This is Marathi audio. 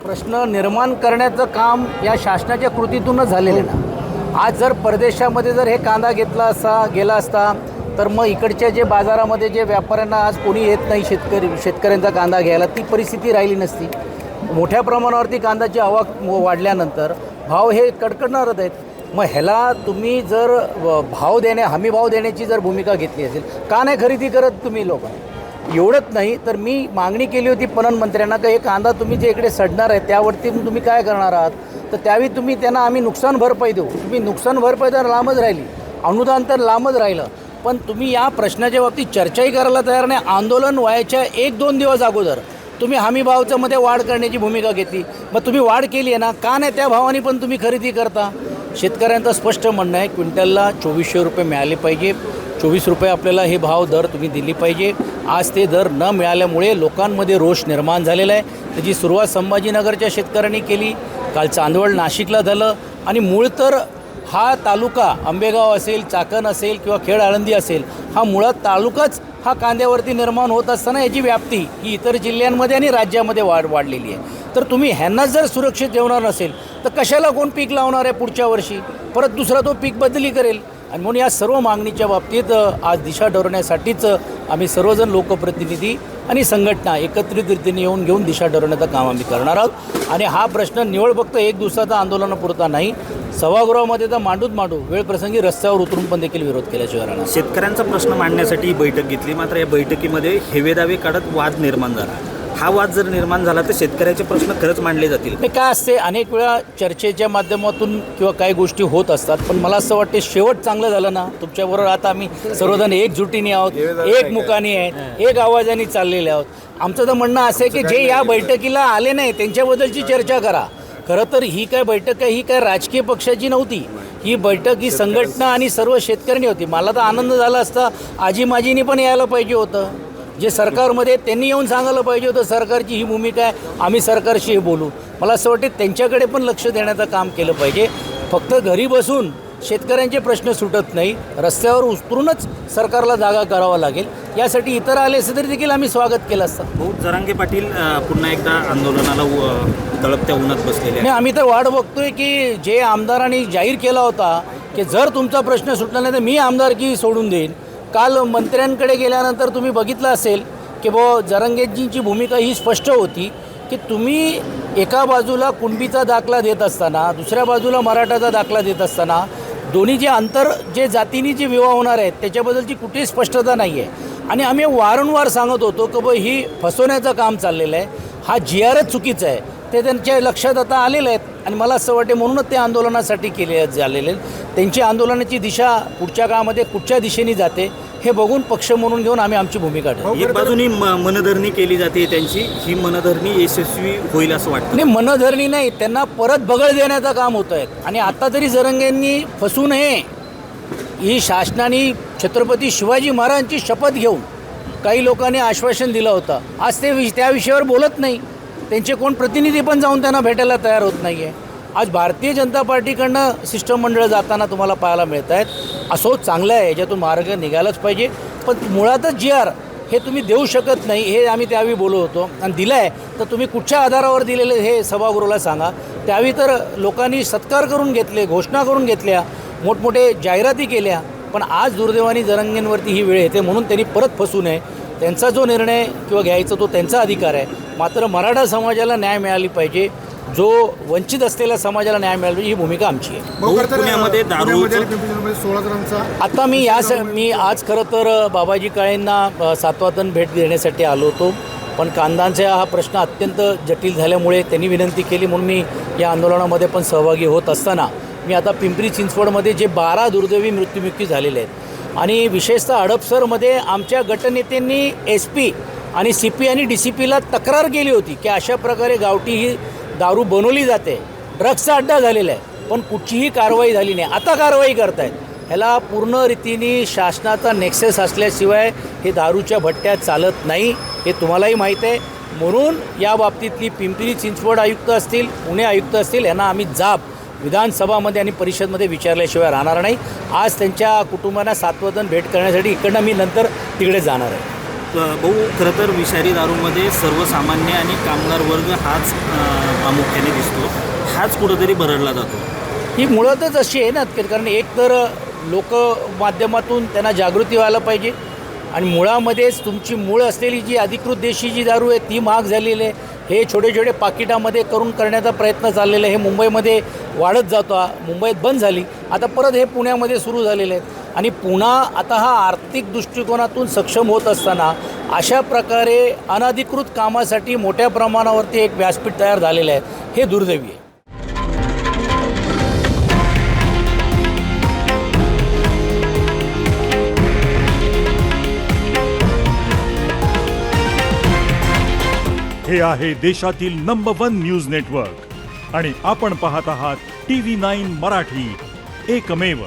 प्रश्न निर्माण करण्याचं काम या शासनाच्या कृतीतूनच झालेलं आहे ना। आज जर परदेशामध्ये जर हे कांदा गेला असता तर मग इकडच्या जे बाजारामध्ये जे व्यापाऱ्यांना आज कोणी येत नाही शेतकऱ्यांचा कांदा घ्यायला, ती परिस्थिती राहिली नसती। मोठ्या प्रमाणावरती कांद्याची आवक वाढल्यानंतर भाव हे कडकडणारच आहेत। मग ह्याला तुम्ही जर हमी भाव देण्याची जर भूमिका घेतली असेल, का नाही खरेदी करत तुम्ही लोक? एवढंच नाही तर मी मागणी केली होती पणन मंत्र्यांना की हे कांदा तुम्ही जे इकडे सडणार आहे त्यावरती तुम्ही काय करणार आहात, तर त्यावेळी तुम्ही त्यांना आम्ही नुकसान भरपाई देऊ। तुम्ही नुकसान भरपाई तर लांबच राहिली, अनुदान तर लांबच राहिलं, पण तुम्ही या प्रश्नाच्या बाबतीत चर्चाही करायला तयार नाही। आंदोलन व्हायच्या 1-2 दिवस अगोदर तुम्ही हमी भावाच्या मध्ये वाढ करण्याची भूमिका घेतली। मग तुम्ही वाढ केली आहे ना, का नाही त्या भावाने पण तुम्ही खरेदी करता? शेतकऱ्यांचं स्पष्ट म्हणणं आहे क्विंटलला 2400 रुपये मिळाले पाहिजे। 24 रुपये आपल्याला हे भाव दर तुम्ही दिली पाहिजे। आज ते दर न मिळाल्यामुळे लोकांमध्ये रोष निर्माण झालेला आहे। त्याची सुरुवात संभाजीनगरच्या शेतकऱ्यांनी केली, काल चांदवड नाशिकला झालं, आणि मूळ तर हा तालुका आंबेगाव असेल, चाकण असेल किंवा खेड आळंदी असेल, हा मुळात तालुकाच हा कांद्यावरती निर्माण होत असताना याची व्याप्ती ही इतर जिल्ह्यांमध्ये आणि राज्यामध्ये वाढलेली आहे। तर तुम्ही ह्यांना जर सुरक्षित ठेवणार नसेल तर कशाला कोण पीक लावणार आहे पुढच्या वर्षी? परत दुसरा तो पीक बदली करेल। आणि म्हणून या सर्व मागणीच्या बाबतीत आज दिशा ठरवण्यासाठीच आम्ही सर्वजण लोकप्रतिनिधी आणि संघटना एकत्रित रीतीने घेऊन दिशा ठरवण्याचं काम आम्ही करणार आहोत। आणि हा प्रश्न निवळ फक्त एक दिवसाचा आंदोलनापुरता नाही, सभागृहामध्ये तर मांडू वेळप्रसंगी रस्त्यावर उतरून पण देखील विरोध केल्याशिवाय राहणार। शेतकऱ्यांचा प्रश्न मांडण्यासाठी ही बैठक घेतली, मात्र या बैठकीमध्ये हेवेदावे काढत वाद निर्माण झाला। हा वाद जर निर्माण झाला तर शेतकऱ्याचे प्रश्न खरंच मांडले जातील? हे काय असते, अनेक वेळा चर्चेच्या माध्यमातून किंवा काही गोष्टी होत असतात, पण मला असं वाटते शेवट चांगलं झालं ना। तुमच्याबरोबर आता आम्ही सर्वजण एकजुटीने आहोत, एकमुखाने आहेत, एक आवाजाने चाललेले आहोत। आमचं तर म्हणणं असं आहे की जे या बैठकीला आले नाही त्यांच्याबद्दलची चर्चा करा। खरं तर ही काय बैठक आहे, ही काय राजकीय पक्षाची नव्हती, ही बैठक ही संघटना आणि सर्व शेतकऱ्यांनी होती। मला तर आनंद झाला असता आजी माजींनी पण यायला पाहिजे होतं, जे सरकारमध्ये त्यांनी येऊन सांगायला पाहिजे होतं सरकारची ही भूमिका आहे, आम्ही सरकारशी हे बोलू। मला असं वाटते त्यांच्याकडे पण लक्ष देण्याचं काम केलं पाहिजे। फक्त घरी बसून शेतकऱ्यांचे प्रश्न सुटत नाही, रस्त्यावर उतरूनच सरकारला जागा करावा लागेल। यासाठी इतर आले असते तरी देखील आम्ही स्वागत केलं असतं। भाऊ जरांगे पाटील पुन्हा एकदा आंदोलनाला तळपत्या उन्हात बसलेले नाही, आम्ही तर वाट बघतोय की जे आमदारांनी जाहीर केला होता की जर तुमचा प्रश्न सुटला नाही तर मी आमदारकी सोडून देईन। काल मंत्र्यांकडे गेल्यानंतर तुम्ही बघितलं असेल की जरांगेजींची भूमिका ही स्पष्ट होती की तुम्ही एका बाजूला कुणबीचा दाखला देत असताना दुसऱ्या बाजूला मराठाचा दाखला देत असताना दोन्ही जे जातींनी जे विवाह होणार आहेत त्याच्याबद्दलची कुठेही स्पष्टता नाही आहे। आणि आम्ही वारंवार सांगत होतो की ही फसवण्याचं काम चाललेलं आहे, हा GRच चुकीचा आहे, ते त्यांच्या लक्षात आता आलेलं आहेत। आणि मला असं वाटते म्हणूनच ते आंदोलनासाठी झालेले आहेत। त्यांची आंदोलनाची दिशा पुढच्या काळामध्ये कुठच्या दिशेने जाते हे बघून पक्ष म्हणून घेऊन आम्ही आमची भूमिका ठेवू। एक बाजूनी मनधरणी केली जाते त्यांची, ही मनधरणी यशस्वी होईल असं वाटतं? नाही, मनधरणी नाही, त्यांना परत बगळ देण्याचं काम होतं आहे। आणि आता तरी जरांगेंनी फसू नये, ही शासनाने छत्रपती शिवाजी महाराजांची शपथ घेऊन काही लोकांनी आश्वासन दिलं होतं, आज ते त्या विषयावर बोलत नाही। त्यांचे कोण प्रतिनिधी पण जाऊन त्यांना भेटायला तयार होत नाही आहे। आज भारतीय जनता पार्टीकडनं शिष्टमंडळ जाताना तुम्हाला पाहायला मिळत आहेत। असो, चांगलं आहे, याच्यातून मार्ग निघालाच पाहिजे, पण मुळातच GR हे तुम्ही देऊ शकत नाही हे आम्ही त्यावेळी बोलत होतो। आणि दिलं आहे तर तुम्ही कुठच्या आधारावर दिलेलं हे सभागृहाला सांगा। त्यावेळी तर लोकांनी सत्कार करून घेतले, घोषणा करून घेतल्या, मोठमोठे जाहिराती केल्या, पण आज दुर्दैवाने जरांगेंवरती ही वेळ येते म्हणून त्यांनी परत फसू नये। त्यांचा जो निर्णय किंवा घ्यायचा तो त्यांचा अधिकार आहे, मात्र मराठा समाजाला न्याय मिळाली पाहिजे, जो वंचित असलेल्या समाजाला न्याय मिळाला पाहिजे, ही भूमिका आमची आहे। पुण्यामध्ये दारू 16 जणांचा आता मी आज खरं तर बाबाजी काळेंना 7वा तण भेट देण्यासाठी आलो होतो, पण कांद्यांचा हा प्रश्न अत्यंत जटिल झाल्यामुळे त्यांनी विनंती केली म्हणून मी या आंदोलनामध्ये पण सहभागी होत असताना मी आता पिंपरी चिंचवडमध्ये जे 12 दुर्दैवी मृत्युमुखी झालेले आहेत आणि विशेषतः हडपसरमध्ये आमच्या गटनेत्यांनी SP आणि CP आणि DCPला तक्रार केली होती की अशा प्रकारे गावठी ही दारू बनवली जाते, ड्रग्सचा अड्डा झालेला आहे, पण कुठचीही कारवाई झाली नाही। आता कारवाई करतायत, ह्याला पूर्ण रीतीने शासनाचा नेक्सेस असल्याशिवाय हे दारूच्या भट्ट्या चालत नाही, हे तुम्हालाही माहीत आहे। म्हणून या बाबतीतली पिंपरी चिंचवड आयुक्त असतील, पुणे आयुक्त असतील, यांना आम्ही जाब विधानसभामध्ये आणि परिषदमध्ये विचारल्याशिवाय राहणार नाही। आज त्यांच्या कुटुंबांना 7वं तण भेट करण्यासाठी इकडनं मी नंतर तिकडे जाणार आहे। भाऊ खरं तर विषारी दारूमध्ये सर्वसामान्य आणि कामगार वर्ग हाच प्रामुख्याने दिसतो, हाच कुठंतरी भरडला जातो. ही मुळातच अशी आहे ना, कारण एक तर लोक माध्यमातून त्यांना जागृती व्हायला पाहिजे आणि मुळामध्येच तुमची मूळ असलेली जी अधिकृत देशी जी दारू आहे ती महाग झालेली आहे. हे छोटे छोटे पाकिटामध्ये करून करण्याचा प्रयत्न चाललेला आहे. हे मुंबईमध्ये वाढत जातो, मुंबईत बंद झाली, आता परत हे पुण्यामध्ये सुरू झालेले आहेत आणि पुन्हा आता हा आर्थिक दृष्टिकोनातून सक्षम होत असताना अशा प्रकारे अनधिकृत कामासाठी मोठ्या प्रमाणावरती एक व्यासपीठ तयार झालेलं आहे. हे दुर्दैवी आहे. हे आहे देशातील नंबर 1 न्यूज नेटवर्क आणि आपण पाहत आहात TV9 मराठी, एकमेव.